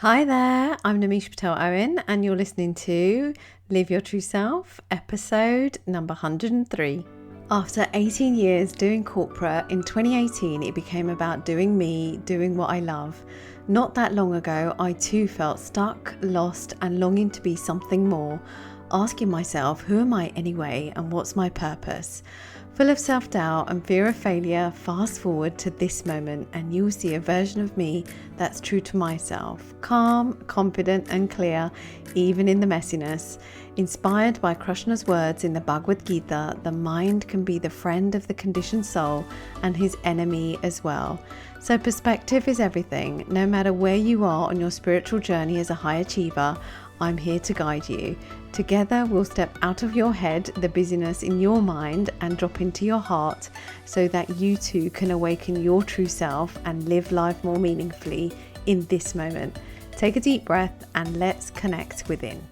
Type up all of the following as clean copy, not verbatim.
Hi there, I'm Namisha Patel Owen, and you're listening to Live Your True Self, episode number 103. After 18 years doing corporate, in 2018 it became about doing me, doing what I love. Not that long ago, I too felt stuck, lost, and longing to be something more, asking myself, who am I anyway, and what's my purpose? Full of self-doubt and fear of failure, fast forward to this moment and you'll see a version of me that's true to myself, calm, confident and clear, even in the messiness. Inspired by Krishna's words in the Bhagavad Gita, the mind can be the friend of the conditioned soul and his enemy as well. So perspective is everything. No matter where you are on your spiritual journey as a high achiever, I'm here to guide you. Together we'll step out of your head, the busyness in your mind, and drop into your heart so that you too can awaken your true self and live life more meaningfully in this moment. Take a deep breath and let's connect within.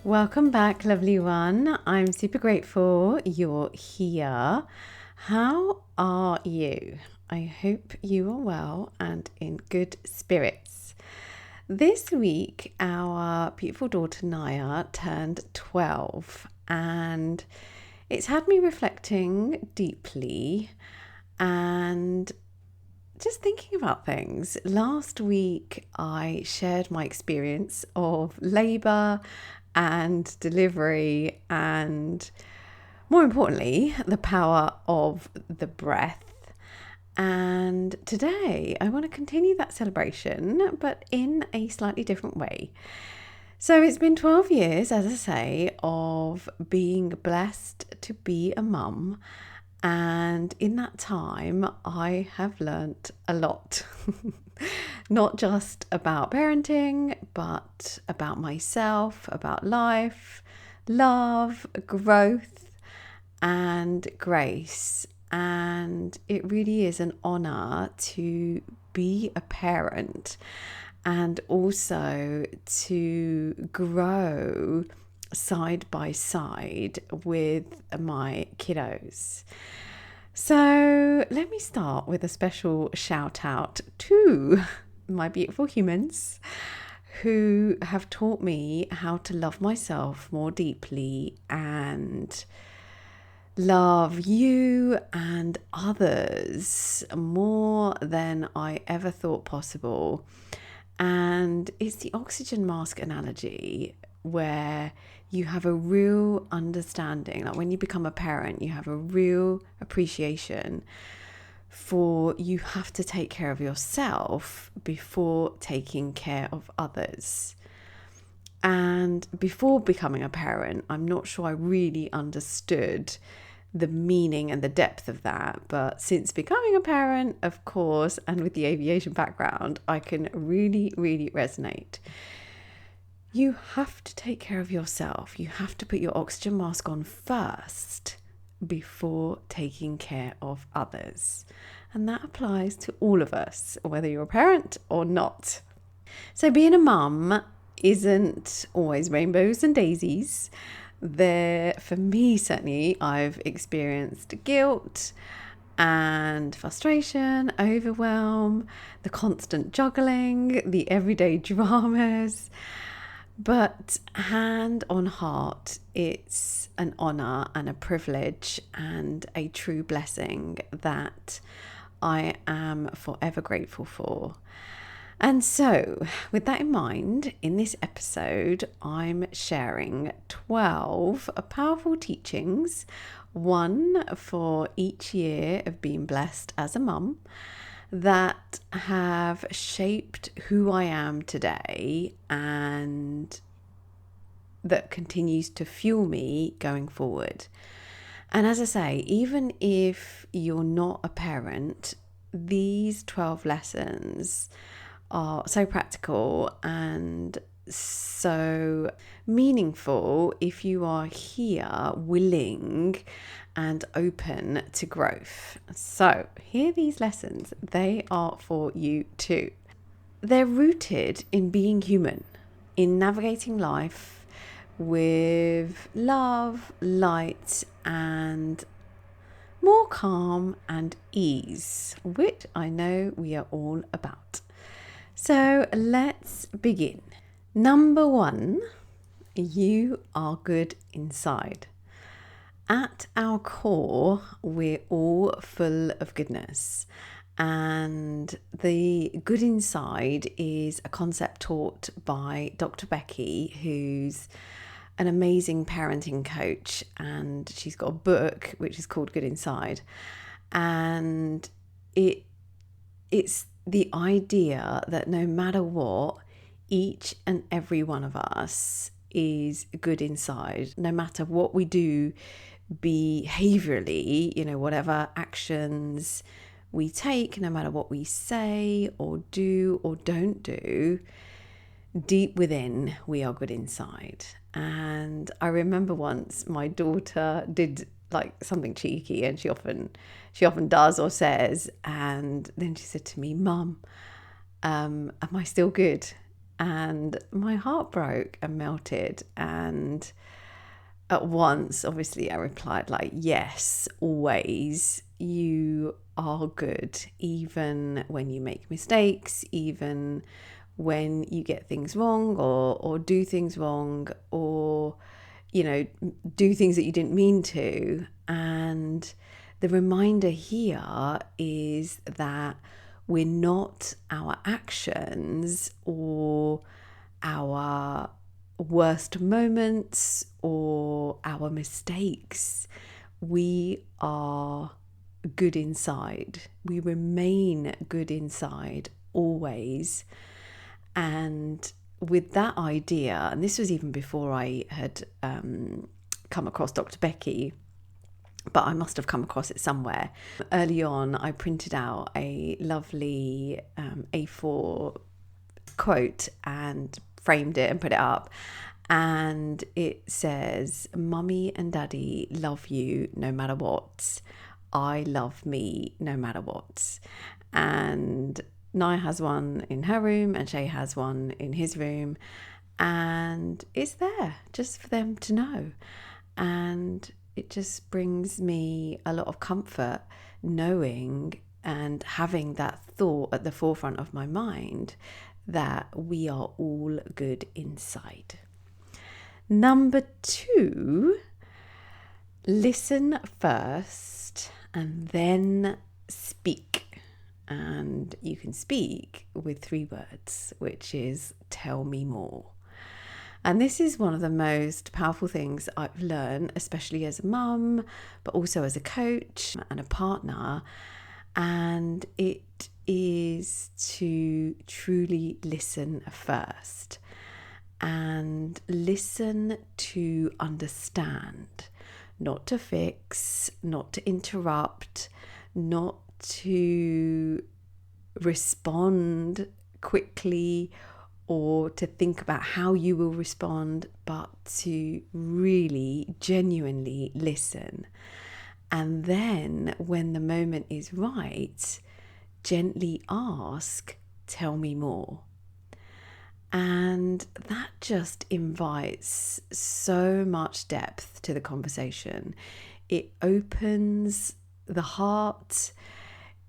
Welcome back, lovely one. I'm super grateful you're here. How are you? I hope you are well and in good spirits. This week, our beautiful daughter Naya turned 12, and it's had me reflecting deeply and just thinking about things. Last week, I shared my experience of labour and delivery, and more importantly, the power of the breath. And today I want to continue that celebration, but in a slightly different way. So it's been 12 years, as I say, of being blessed to be a mum. And in that time, I have learnt a lot. Not just about parenting, but about myself, about life, love, growth, and grace. And it really is an honor to be a parent and also to grow side by side with my kiddos. So let me start with a special shout out to my beautiful humans who have taught me how to love myself more deeply and love you and others more than I ever thought possible. And it's the oxygen mask analogy, where you have a real understanding, like when you become a parent, you have a real appreciation for you have to take care of yourself before taking care of others. And before becoming a parent, I'm not sure I really understood the meaning and the depth of that. But since becoming a parent, of course, and with the aviation background, I can really, really resonate. You have to take care of yourself. You have to put your oxygen mask on first before taking care of others. And that applies to all of us, whether you're a parent or not. So being a mum isn't always rainbows and daisies. For me, certainly, I've experienced guilt and frustration, overwhelm, the constant juggling, the everyday dramas. But hand on heart, it's an honor and a privilege and a true blessing that I am forever grateful for. And so, with that in mind, in this episode, I'm sharing 12 powerful teachings, one for each year of being blessed as a mum, that have shaped who I am today and that continues to fuel me going forward. And as I say, even if you're not a parent, these 12 lessons are so practical and so meaningful if you are here willing and open to growth. So here are these lessons. They are for you too. They're rooted in being human, in navigating life with love, light, and more calm and ease, which I know we are all about. So let's begin. Number 1, you are good inside. At our core, we're all full of goodness. And the good inside is a concept taught by Dr. Becky, who's an amazing parenting coach. And she's got a book which is called Good Inside. And it's the idea that no matter what, each and every one of us is good inside. No matter what we do behaviorally, whatever actions we take, no matter what we say or do or don't do, deep within we are good inside. And I remember once my daughter did like something cheeky, and she often does or says, and then she said to me, "Mum, am I still good?" And my heart broke and melted, and at once, obviously, I replied like, "Yes, always. You are good, even when you make mistakes, even when you get things wrong or do things wrong, or, do things that you didn't mean to." And the reminder here is that we're not our actions or our worst moments or our mistakes. We are good inside. We remain good inside always. And with that idea, and this was even before I had come across Dr. Becky, but I must have come across it somewhere. Early on, I printed out a lovely A4 quote and framed it and put it up. And it says, "Mummy and Daddy love you no matter what. I love me no matter what." And Naya has one in her room and Shay has one in his room. And it's there just for them to know. And it just brings me a lot of comfort knowing and having that thought at the forefront of my mind that we are all good inside. Number 2, listen first and then speak. And you can speak with 3 words, which is tell me more. And this is one of the most powerful things I've learned, especially as a mum, but also as a coach and a partner. And it is to truly listen first and listen to understand, not to fix, not to interrupt, not to respond quickly or to think about how you will respond, but to really genuinely listen. And then when the moment is right, gently ask, "Tell me more." And that just invites so much depth to the conversation. It opens the heart.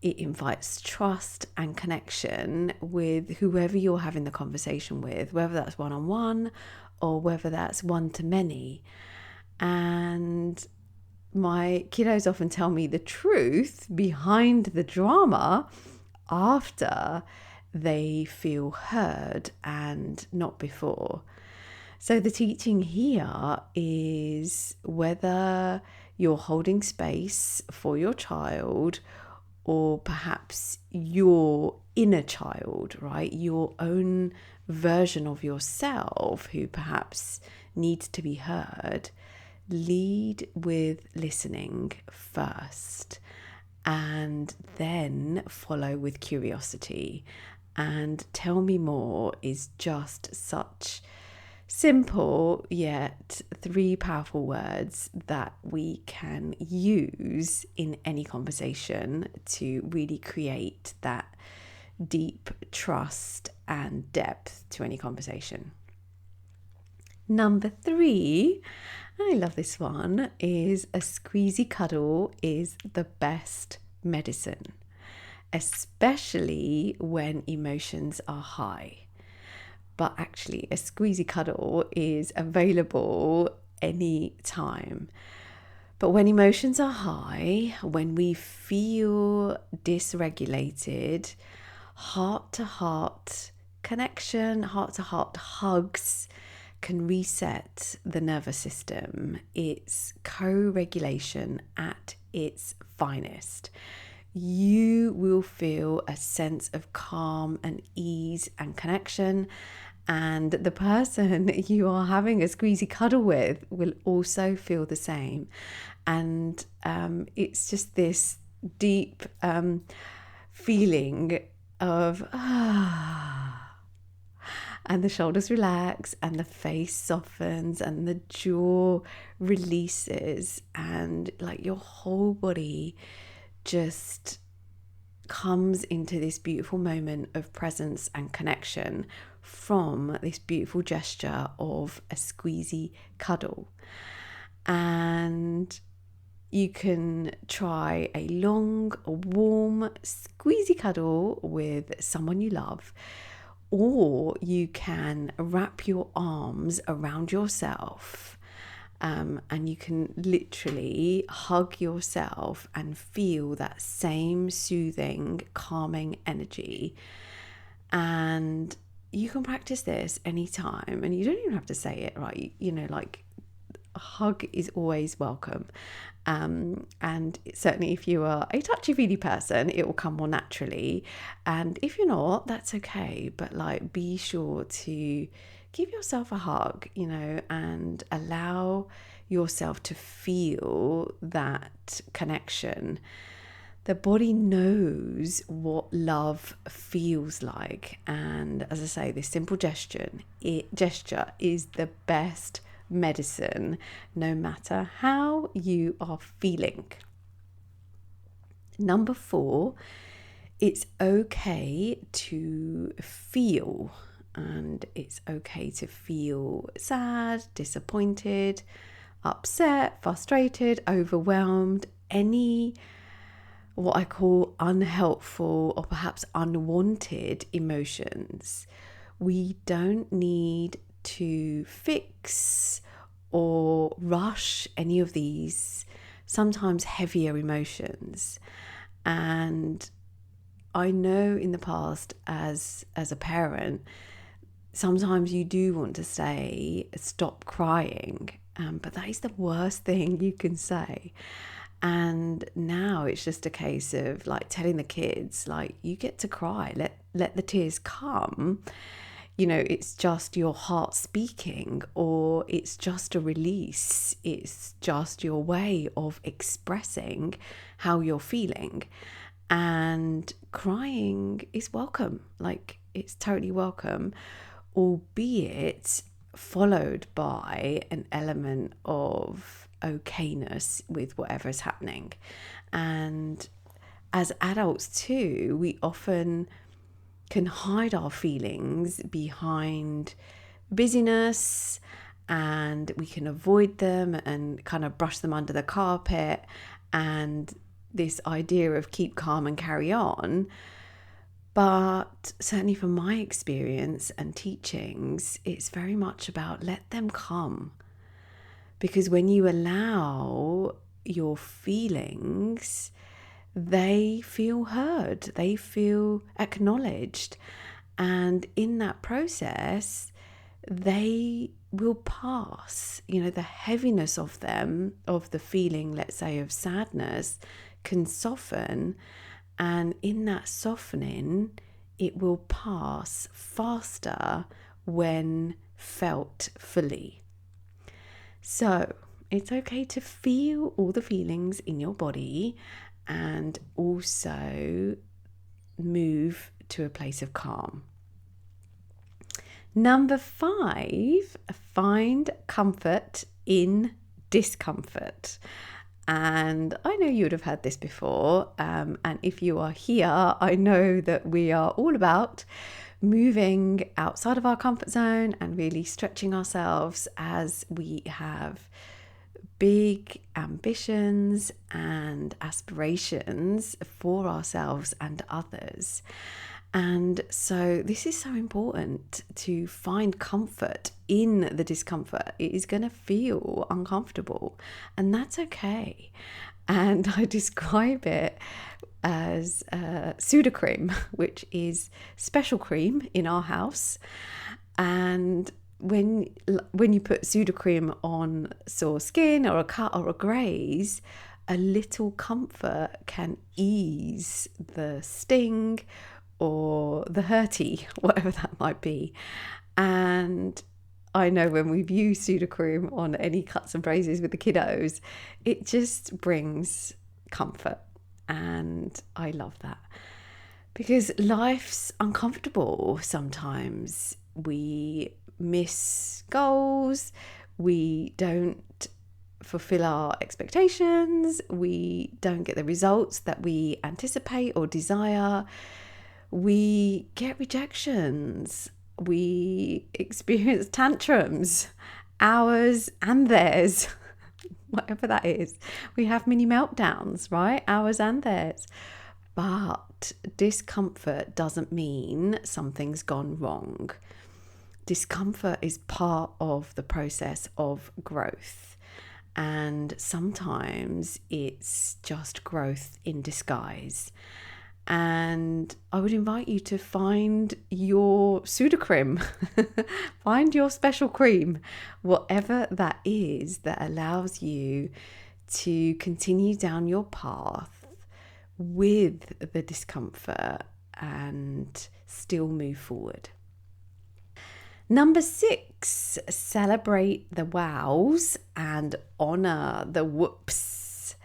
It invites trust and connection with whoever you're having the conversation with, whether that's one-on-one or whether that's one-to-many. And my kiddos often tell me the truth behind the drama after they feel heard and not before. So the teaching here is whether you're holding space for your child or perhaps your inner child, right? Your own version of yourself who perhaps needs to be heard. Lead with listening first and then follow with curiosity. And tell me more is just such simple yet 3 powerful words that we can use in any conversation to really create that deep trust and depth to any conversation. Number 3, I love this one, is a squeezy cuddle is the best medicine. especially when emotions are high. But actually, a squeezy cuddle is available any time. But when emotions are high, when we feel dysregulated, heart to heart connection, heart to heart hugs can reset the nervous system. It's co-regulation at its finest. You will feel a sense of calm and ease and connection, and the person you are having a squeezy cuddle with will also feel the same. And it's just this deep feeling of and the shoulders relax and the face softens and the jaw releases, and like your whole body just comes into this beautiful moment of presence and connection from this beautiful gesture of a squeezy cuddle. And you can try a long, warm, squeezy cuddle with someone you love, or you can wrap your arms around yourself, and you can literally hug yourself and feel that same soothing, calming energy. And you can practice this anytime, and you don't even have to say it, right? You know, like, a hug is always welcome. And certainly if you are a touchy-feely person, it will come more naturally. And if you're not, that's okay. But like, be sure to give yourself a hug, you know, and allow yourself to feel that connection. The body knows what love feels like. And as I say, this simple gesture is the best medicine, no matter how you are feeling. Number 4, it's okay to feel. And it's okay to feel sad, disappointed, upset, frustrated, overwhelmed, any what I call unhelpful or perhaps unwanted emotions. We don't need to fix or rush any of these sometimes heavier emotions. And I know in the past as a parent, sometimes you do want to say, stop crying, but that is the worst thing you can say. And now it's just a case of like telling the kids, like, you get to cry, let the tears come. You know, it's just your heart speaking, or it's just a release. It's just your way of expressing how you're feeling. And crying is welcome. Like, it's totally welcome, albeit followed by an element of okayness with whatever is happening. And as adults too, we often can hide our feelings behind busyness, and we can avoid them and kind of brush them under the carpet, and this idea of keep calm and carry on. But certainly from my experience and teachings, it's very much about let them come. Because when you allow your feelings, they feel heard, they feel acknowledged. And in that process, they will pass. You know, the heaviness of them, of the feeling, let's say, of sadness, can soften. And in that softening, it will pass faster when felt fully. So it's okay to feel all the feelings in your body and also move to a place of calm. Number 5, find comfort in discomfort. And I know you would have heard this before. And if you are here, I know that we are all about moving outside of our comfort zone and really stretching ourselves as we have big ambitions and aspirations for ourselves and others. And so this is so important, to find comfort in the discomfort. It is going to feel uncomfortable, and that's okay. And I describe it as pseudocream, which is special cream in our house. And when you put pseudocream on sore skin or a cut or a graze, a little comfort can ease the sting or the hurty, whatever that might be. And I know when we've used pseudocream on any cuts and grazes with the kiddos, it just brings comfort. And I love that, because life's uncomfortable sometimes. We miss goals, we don't fulfill our expectations, we don't get the results that we anticipate or desire, we get rejections, we experience tantrums, ours and theirs, whatever that is. We have mini meltdowns, right? Ours and theirs. But discomfort doesn't mean something's gone wrong. Discomfort is part of the process of growth. And sometimes it's just growth in disguise. And I would invite you to find your pseudocream, find your special cream, whatever that is that allows you to continue down your path with the discomfort and still move forward. Number 6, celebrate the wows and honor the whoops.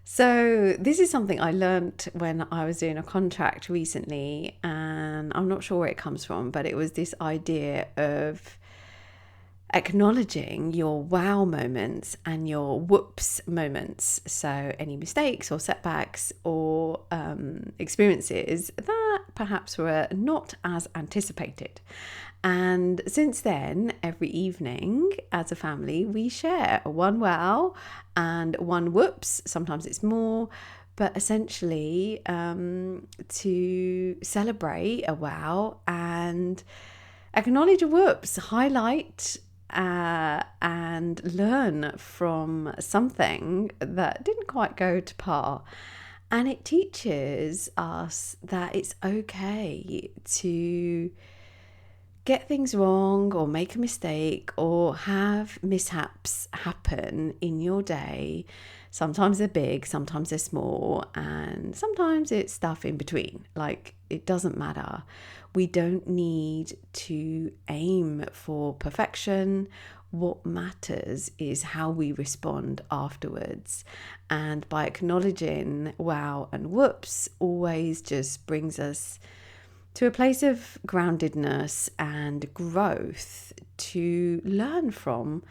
So this is something I learnt when I was doing a contract recently, and I'm not sure where it comes from, but it was this idea of acknowledging your wow moments and your whoops moments. So any mistakes or setbacks or experiences that perhaps were not as anticipated. And since then, every evening as a family, we share one wow and one whoops. Sometimes it's more, but essentially to celebrate a wow and acknowledge a whoops, highlight and learn from something that didn't quite go to par. And it teaches us that it's okay to get things wrong or make a mistake or have mishaps happen in your day. Sometimes they're big, sometimes they're small, and sometimes it's stuff in between. Like, it doesn't matter. We don't need to aim for perfection. What matters is how we respond afterwards. And by acknowledging wow and whoops always just brings us to a place of groundedness and growth to learn from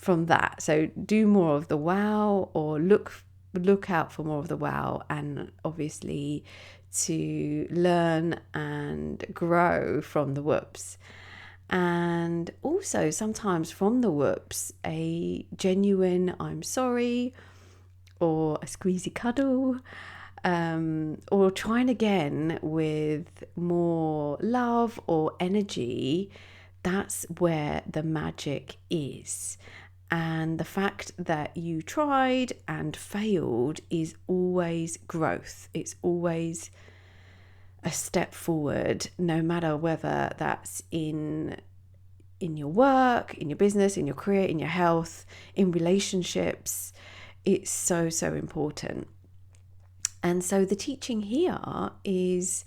that. So do more of the wow, or look out for more of the wow, and obviously to learn and grow from the whoops. And also sometimes from the whoops, a genuine I'm sorry or a squeezy cuddle, or trying again with more love or energy. That's where the magic is. And the fact that you tried and failed is always growth. It's always a step forward, no matter whether that's in your work, in your business, in your career, in your health, in relationships. It's so, so important. And so the teaching here is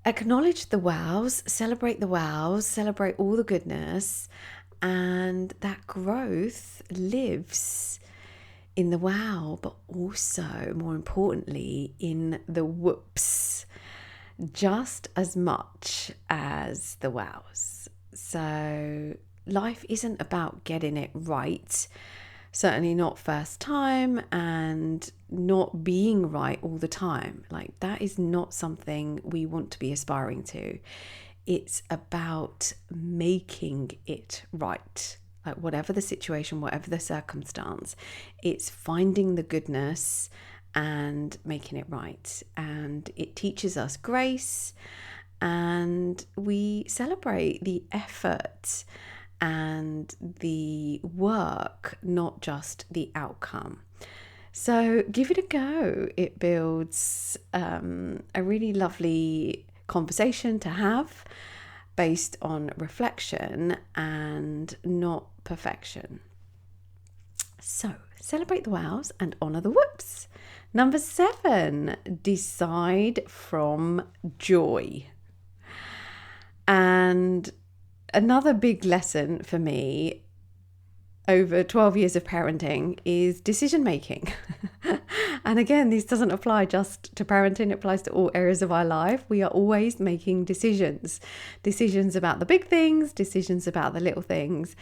acknowledge the wows, celebrate all the goodness, and that growth lives in the wow, but also, more importantly, in the whoops, just as much as the wows. So life isn't about getting it right. Certainly not first time, and not being right all the time. Like, that is not something we want to be aspiring to. It's about making it right. like whatever the situation, whatever the circumstance, it's finding the goodness and making it right. And it teaches us grace, and we celebrate the effort and the work, not just the outcome. So give it a go. It builds a really lovely conversation to have based on reflection and not perfection. So celebrate the wows and honour the whoops. Number 7, decide from joy. And another big lesson for me over 12 years of parenting is decision making. And again, this doesn't apply just to parenting, it applies to all areas of our life. We are always making decisions about the big things, decisions about the little things.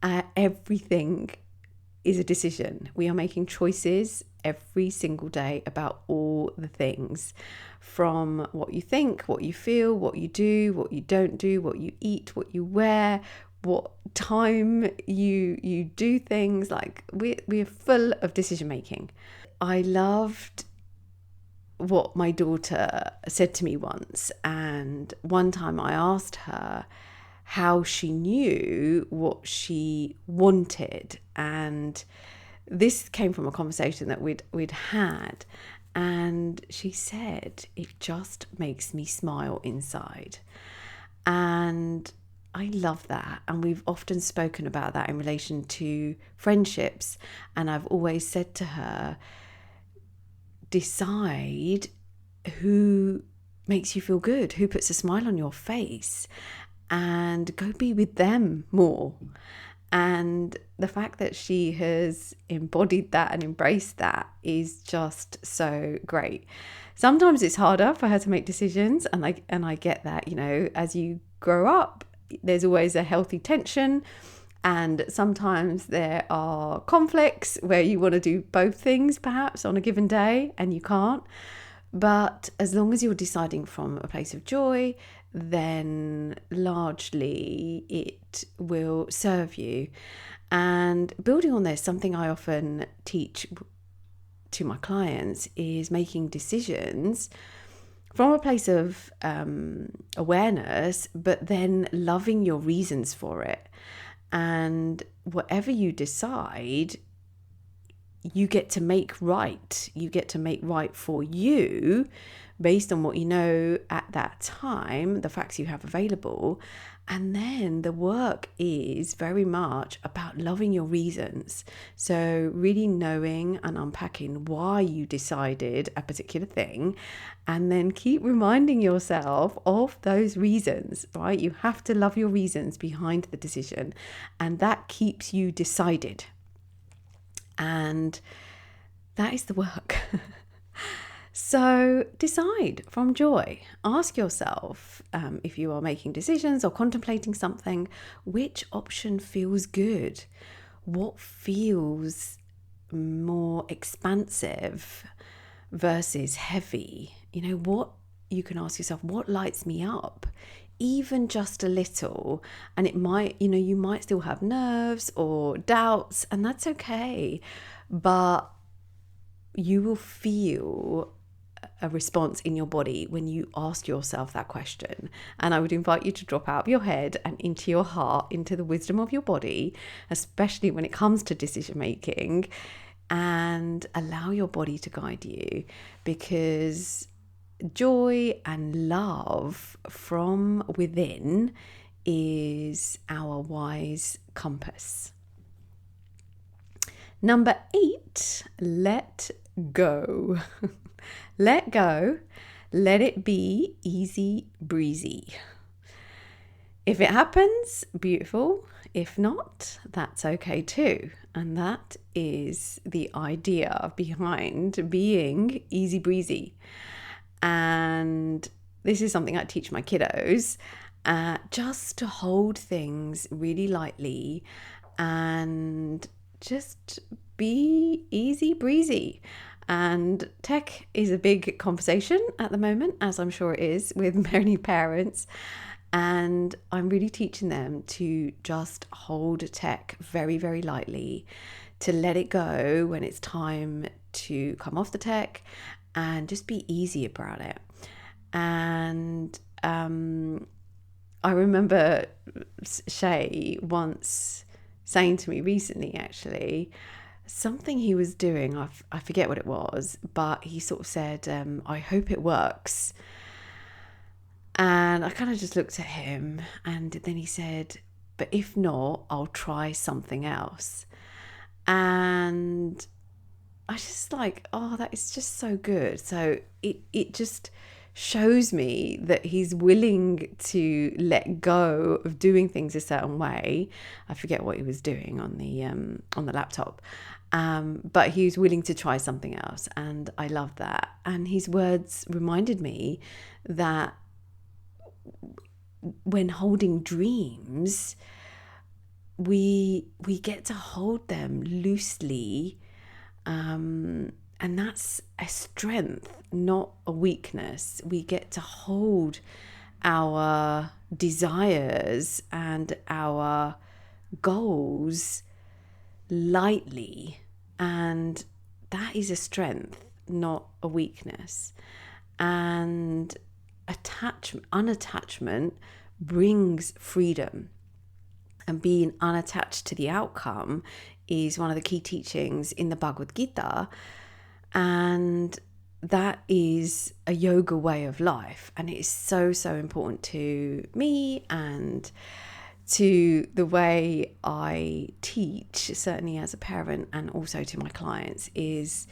Everything is a decision. We are making choices every single day about all the things, from what you think, what you feel, what you do, what you don't do, what you eat, what you wear, what time you do things. Like we're full of decision making. I loved what my daughter said to me once, and one time I asked her how she knew what she wanted, and this came from a conversation that we'd had, and she said, it just makes me smile inside. And I love that, and we've often spoken about that in relation to friendships, and I've always said to her, decide who makes you feel good, who puts a smile on your face, and go be with them more. And the fact that she has embodied that and embraced that is just so great. Sometimes it's harder for her to make decisions, and I get that, as you grow up, there's always a healthy tension, and sometimes there are conflicts where you want to do both things perhaps on a given day and you can't. But as long as you're deciding from a place of joy, then largely it will serve you. And building on this, something I often teach to my clients is making decisions from a place of awareness, but then loving your reasons for it. And whatever you decide, you get to make right. You get to make right for you based on what you know at that time, the facts you have available. And then the work is very much about loving your reasons. So really knowing and unpacking why you decided a particular thing, and then keep reminding yourself of those reasons, right? You have to love your reasons behind the decision, and that keeps you decided. And that is the work. So decide from joy. Ask yourself, if you are making decisions or contemplating something, which option feels good? What feels more expansive versus heavy? What you can ask yourself, what lights me up? Even just a little. And it might, you might still have nerves or doubts, and that's okay. But you will feel a response in your body when you ask yourself that question. And I would invite you to drop out of your head and into your heart, into the wisdom of your body, especially when it comes to decision making, and allow your body to guide you, because joy and love from within is our wise compass. Number 8, let go. Let go. Let it be easy breezy. If it happens, beautiful. If not, that's okay too. And that is the idea behind being easy breezy. And this is something I teach my kiddos, just to hold things really lightly and just be easy breezy. And tech is a big conversation at the moment, as I'm sure it is with many parents. And I'm really teaching them to just hold tech very, very lightly, to let it go when it's time to come off the tech, and just be easy about it. And I remember Shay once saying to me recently, actually, something he was doing, I forget what it was, but he sort of said, I hope it works. And I kind of just looked at him, and then he said, but if not, I'll try something else. And I was just like, oh, that is just so good. So it just shows me that he's willing to let go of doing things a certain way. I forget what he was doing on the laptop. But he was willing to try something else. And I love that. And his words reminded me that when holding dreams, we get to hold them loosely, and that's a strength, not a weakness. We get to hold our desires and our goals lightly, and that is a strength, not a weakness. And unattachment brings freedom, and being unattached to the outcome is one of the key teachings in the Bhagavad Gita, and that is a yoga way of life, and it is so important to me and to the way I teach, certainly as a parent, and also to my clients, is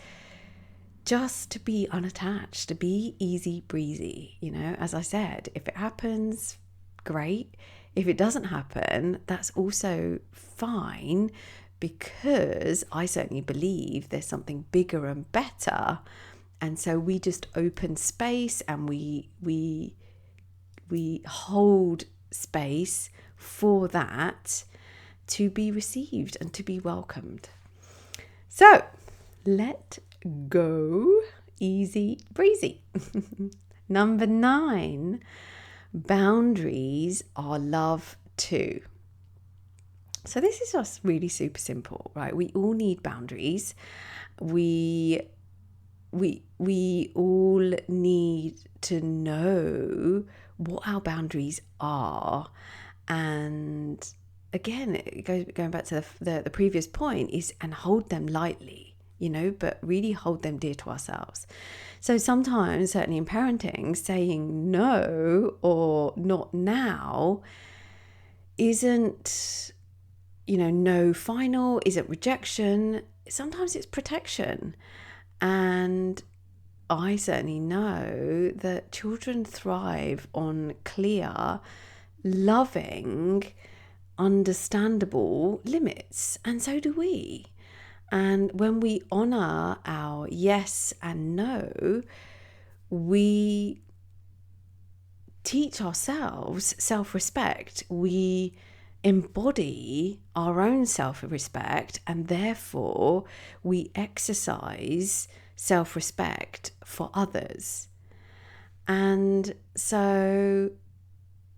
just to be unattached, to be easy breezy. As I said, if it happens, great. If it doesn't happen, that's also fine, because I certainly believe there's something bigger and better. And so we just open space, and we hold space for that to be received and to be welcomed. So let go, easy breezy. Number 9, boundaries are love too. So this is just really super simple, right? We all need boundaries. We all need to know what our boundaries are. And again, going back to the previous point, is and hold them lightly, but really hold them dear to ourselves. So sometimes, certainly in parenting, saying no or not now isn't, no final, isn't rejection. Sometimes it's protection. And I certainly know that children thrive on clear, loving, understandable limits, and so do we. And when we honor our yes and no, we teach ourselves self-respect. We embody our own self-respect, and therefore we exercise self-respect for others. And so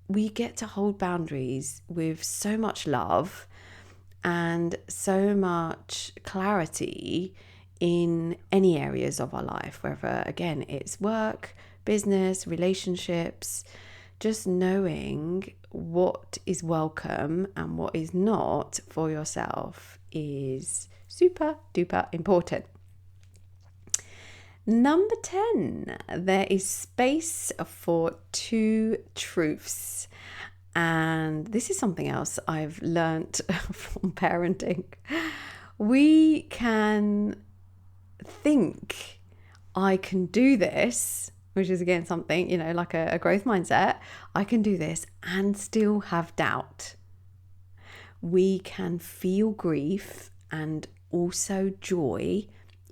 we get to hold boundaries with so much love and so much clarity in any areas of our life, whether, again, it's work, business, relationships. Just knowing what is welcome and what is not for yourself is super duper important. Number 10, there is space for 2 truths. And this is something else I've learnt from parenting. We can think, I can do this, which is again something, like a growth mindset. I can do this and still have doubt. We can feel grief and also joy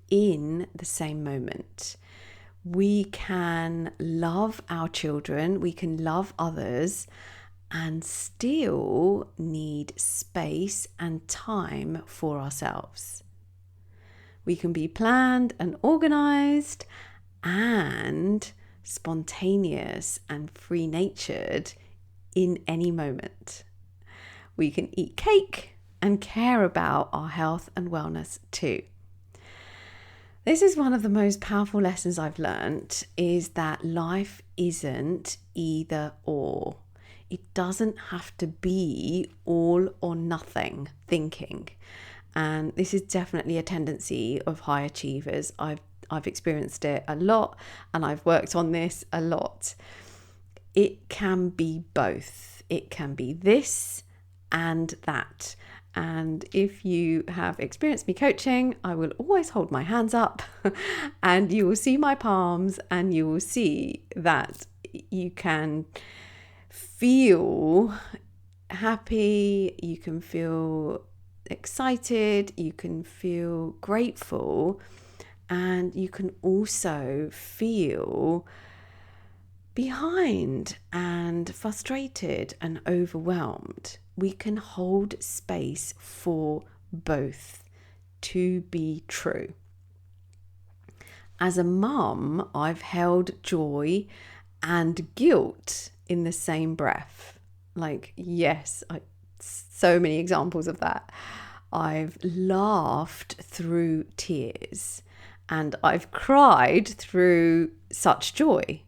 in the same moment. We can love our children, we can love others, and still need space and time for ourselves. We can be planned and organized and spontaneous and free-natured in any moment. We can eat cake and care about our health and wellness too. This is one of the most powerful lessons I've learned, is that life isn't either or. It doesn't have to be all or nothing thinking. And this is definitely a tendency of high achievers. I've experienced it a lot, and I've worked on this a lot. It can be both. It can be this and that. And if you have experienced me coaching, I will always hold my hands up and you will see my palms, and you will see that you can feel happy, you can feel excited, you can feel grateful, and you can also feel behind and frustrated and overwhelmed. We can hold space for both to be true. As a mum, I've held joy and guilt in the same breath. So many examples of that. I've laughed through tears, and I've cried through such joy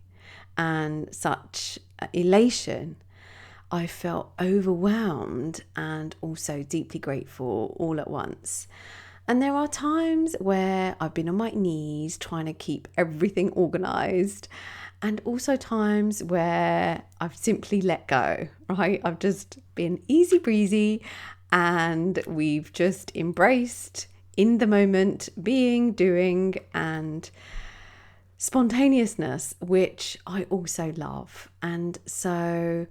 and such elation. I felt overwhelmed and also deeply grateful all at once. And there are times where I've been on my knees trying to keep everything organized, and also times where I've simply let go, right? I've just been easy breezy, and we've just embraced in the moment being, doing, and spontaneousness, which I also love. And so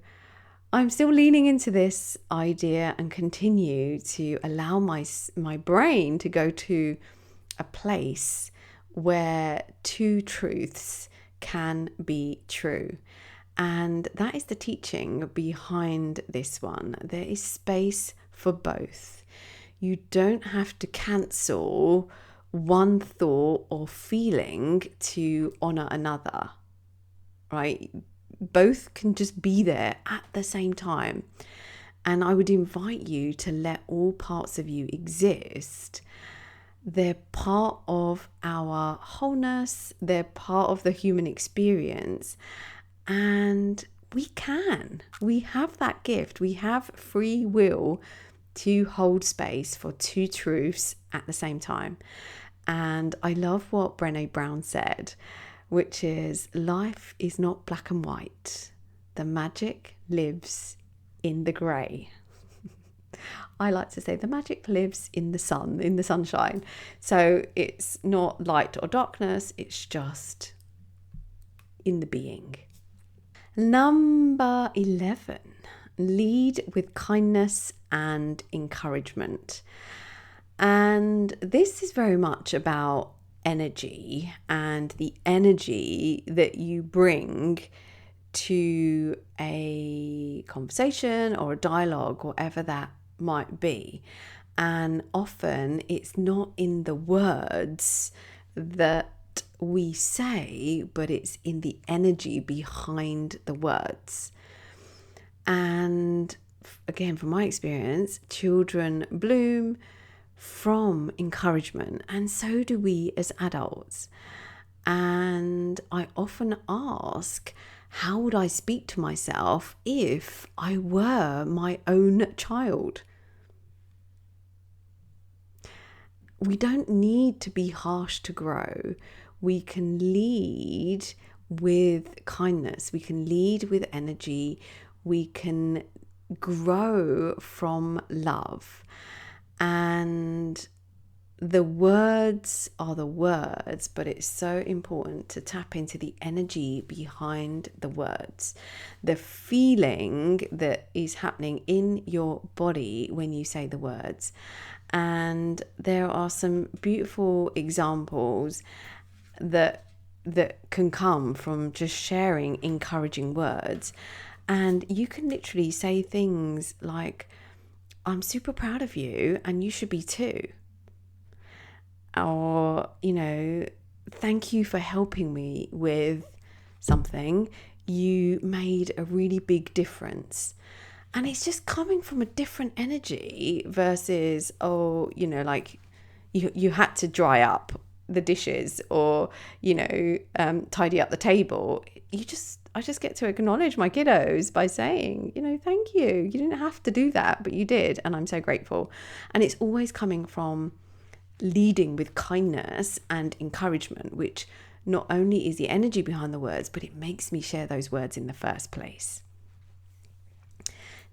I'm still leaning into this idea and continue to allow my brain to go to a place where two truths can be true. And that is the teaching behind this one. There is space for both. You don't have to cancel one thought or feeling to honor another, right? Both can just be there at the same time. And I would invite you to let all parts of you exist. They're part of our wholeness, they're part of the human experience. And we have that gift, we have free will to hold space for two truths at the same time. And I love what Brené Brown said, which is, life is not black and white. The magic lives in the grey. I like to say the magic lives in the sun, in the sunshine. So it's not light or darkness, it's just in the being. Number 11, lead with kindness and encouragement. And this is very much about energy and the energy that you bring to a conversation or a dialogue, whatever that might be. And often it's not in the words that we say, but it's in the energy behind the words. And again, from my experience, children bloom from encouragement, and so do we as adults. And I often ask, how would I speak to myself if I were my own child? We don't need to be harsh to grow. We can lead with kindness. We can lead with energy. We can grow from love. And the words are the words, but it's so important to tap into the energy behind the words, the feeling that is happening in your body when you say the words. And there are some beautiful examples that can come from just sharing encouraging words. And you can literally say things like, I'm super proud of you and you should be too. Or, thank you for helping me with something. you made a really big difference. And it's just coming from a different energy versus, like you had to dry up the dishes or, tidy up the table. I just get to acknowledge my kiddos by saying, thank you. You didn't have to do that, but you did. And I'm so grateful. And it's always coming from leading with kindness and encouragement, which not only is the energy behind the words, but it makes me share those words in the first place.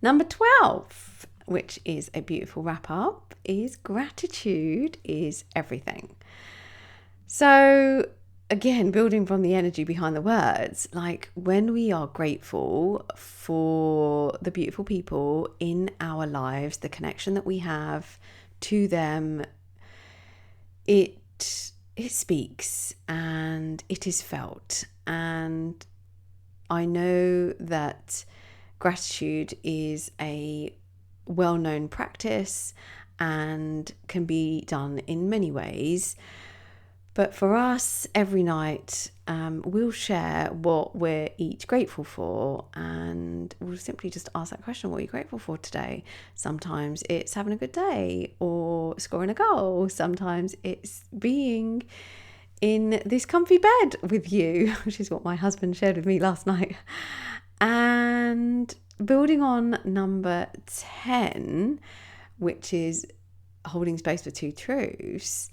Number 12, which is a beautiful wrap up, is gratitude is everything. So again, building from the energy behind the words, like when we are grateful for the beautiful people in our lives, the connection that we have to them, it speaks and it is felt. And I know that gratitude is a well-known practice and can be done in many ways. But for us, every night, we'll share what we're each grateful for, and we'll simply just ask that question, what are you grateful for today? Sometimes it's having a good day or scoring a goal. Sometimes it's being in this comfy bed with you, which is what my husband shared with me last night. And building on number 10, which is holding space for two truths,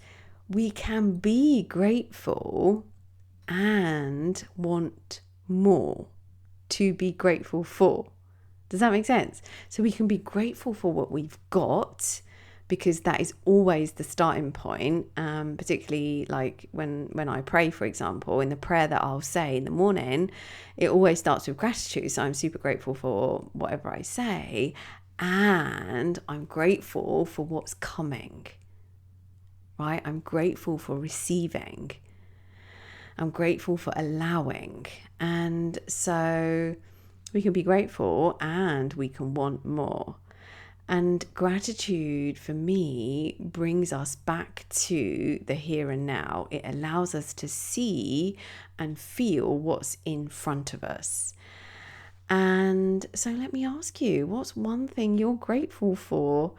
we can be grateful and want more to be grateful for. Does that make sense? So we can be grateful for what we've got, because that is always the starting point, particularly like when I pray, for example, in the prayer that I'll say in the morning, it always starts with gratitude. So I'm super grateful for whatever I say, and I'm grateful for what's coming. Right? I'm grateful for receiving. I'm grateful for allowing. And so we can be grateful and we can want more. And gratitude for me brings us back to the here and now. It allows us to see and feel what's in front of us. And so let me ask you, what's one thing you're grateful for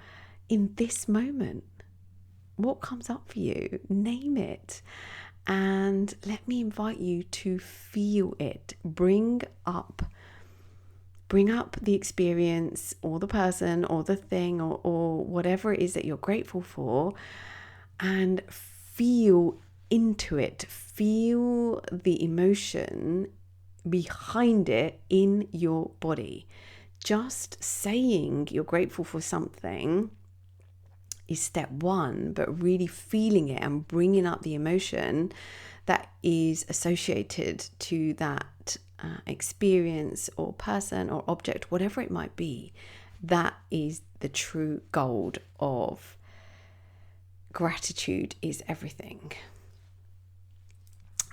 in this moment? What comes up for you? Name it. And let me invite you to feel it. Bring up the experience or the person or the thing or whatever it is that you're grateful for, and feel into it. Feel the emotion behind it in your body. Just saying you're grateful for something is step one, but really feeling it and bringing up the emotion that is associated to that experience or person or object, whatever it might be. That is the true gold of gratitude is everything.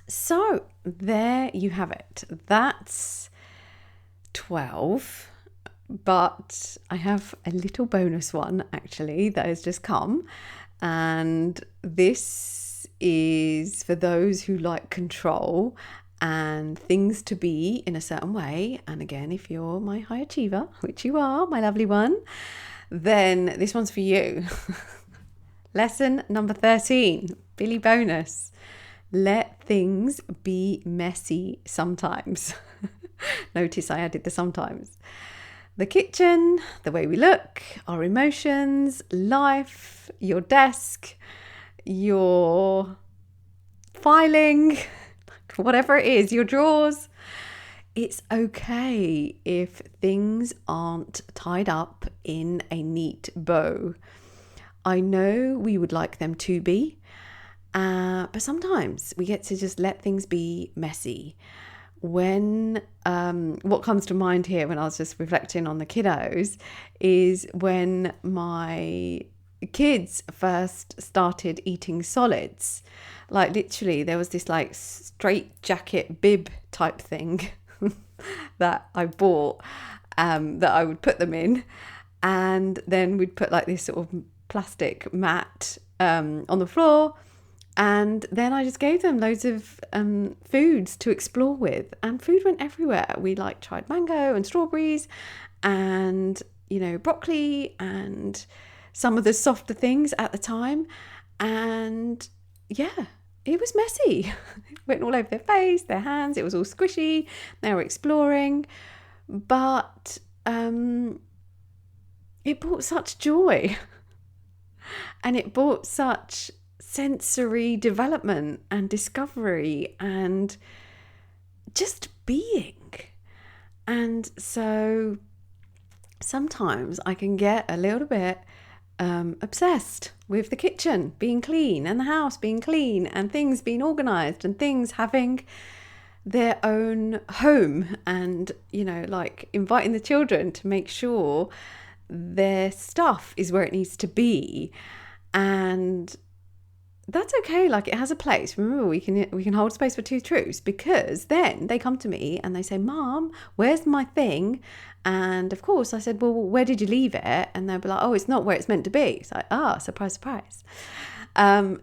So there you have it. That's 12. But I have a little bonus one actually that has just come, and this is for those who like control and things to be in a certain way. And again, if you're my high achiever, which you are, my lovely one, then this one's for you. Lesson number 13, Billy bonus. Let things be messy sometimes. Notice I added the sometimes. The kitchen, the way we look, our emotions, life, your desk, your filing, whatever it is, your drawers. It's okay if things aren't tied up in a neat bow. I know we would like them to be, but sometimes we get to just let things be messy. When what comes to mind here when I was just reflecting on the kiddos is when my kids first started eating solids. Like literally there was this like straight jacket bib type thing that I bought that I would put them in, and then we'd put like this sort of plastic mat on the floor, And then I just gave them loads of foods to explore with, and food went everywhere. We tried mango and strawberries and, broccoli and some of the softer things at the time. And yeah, it was messy. It went all over their face, their hands. It was all squishy. They were exploring. But it brought such joy. And it brought such sensory development and discovery and just being. And so sometimes I can get a little bit obsessed with the kitchen being clean and the house being clean and things being organized and things having their own home, and inviting the children to make sure their stuff is where it needs to be. And that's okay. It has a place. Remember, we can hold space for two truths, because then they come to me and they say, Mom, where's my thing? And of course I said, well, where did you leave it? And they'll be like, oh, it's not where it's meant to be. It's like, surprise, surprise.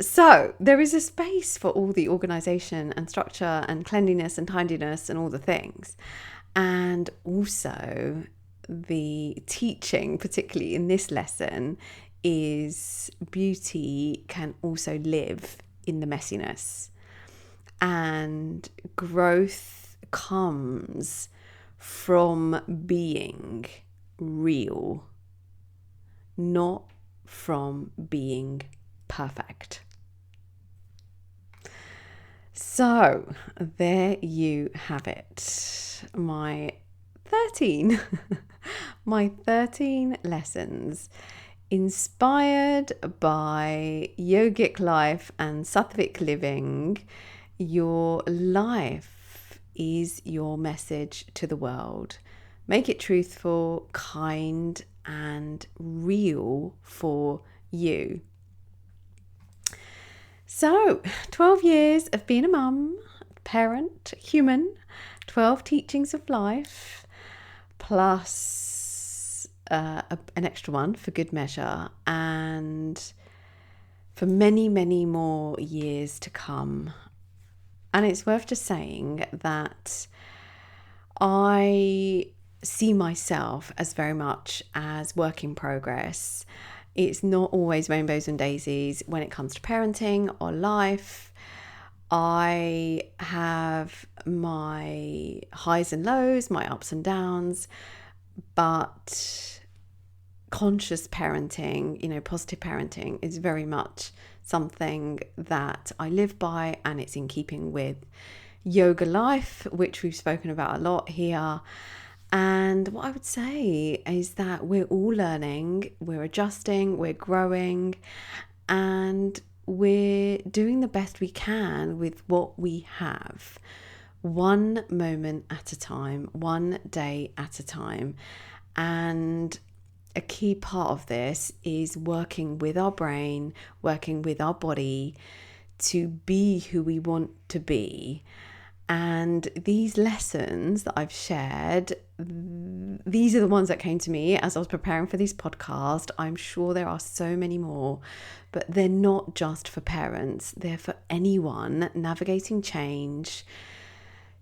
So there is a space for all the organization and structure and cleanliness and tidiness and all the things. And also the teaching, particularly in this lesson, is beauty can also live in the messiness, and growth comes from being real, not from being perfect. So there you have it, my 13 lessons inspired by yogic life and sattvic living. Your life is your message to the world. Make it truthful, kind, and real for you. So, 12 years of being a mum, parent, human, 12 teachings of life, plus an extra one for good measure, and for many, many more years to come. And it's worth just saying that I see myself as very much as work in progress. It's not always rainbows and daisies when it comes to parenting or life. I have my highs and lows, my ups and downs, but conscious parenting, positive parenting is very much something that I live by, and it's in keeping with yoga life, which we've spoken about a lot here. And what I would say is that we're all learning, we're adjusting, we're growing, and we're doing the best we can with what we have, one moment at a time, one day at a time. And a key part of this is working with our brain, working with our body to be who we want to be. And these lessons that I've shared, these are the ones that came to me as I was preparing for this podcast. I'm sure there are so many more, but they're not just for parents. They're for anyone navigating change,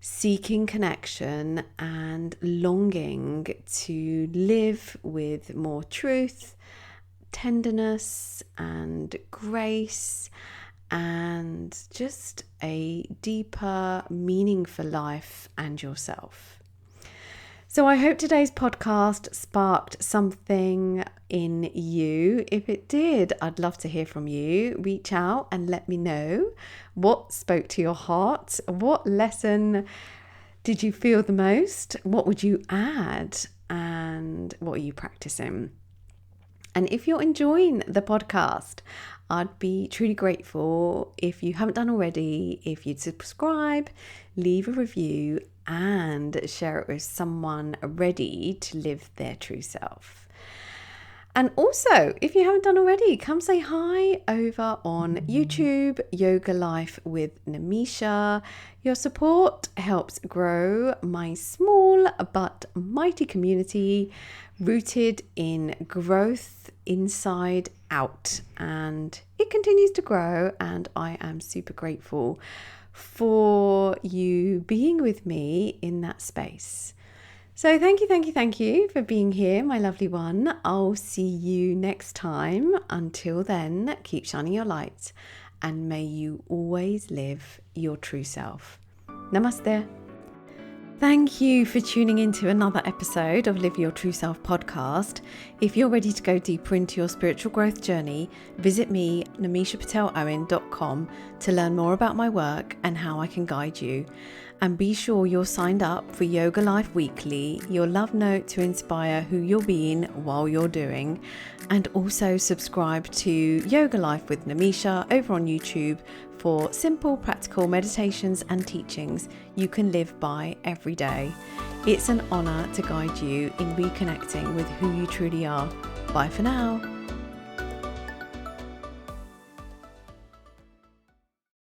seeking connection, and longing to live with more truth, tenderness, and grace, and just a deeper meaning for life and yourself. So I hope today's podcast sparked something in you. If it did, I'd love to hear from you. Reach out and let me know what spoke to your heart. What lesson did you feel the most? What would you add? And what are you practicing? And if you're enjoying the podcast, I'd be truly grateful if you haven't done already, if you'd subscribe, leave a review, and share it with someone ready to live their true self. And also, if you haven't done already, come say hi over on YouTube, Yoga Life with Namisha. Your support helps grow my small but mighty community rooted in growth, inside out, and it continues to grow, and I am super grateful for you being with me in that space. So thank you for being here, my lovely one. I'll see you next time. Until then, keep shining your light, and may you always live your true self. Namaste. Thank you for tuning into another episode of Live Your True Self podcast. If you're ready to go deeper into your spiritual growth journey, visit me, namishapatelowen.com, to learn more about my work and how I can guide you. And be sure you're signed up for Yoga Life Weekly, your love note to inspire who you're being while you're doing. And also subscribe to Yoga Life with Namisha over on YouTube for simple, practical meditations and teachings you can live by every day. It's an honor to guide you in reconnecting with who you truly are. Bye for now.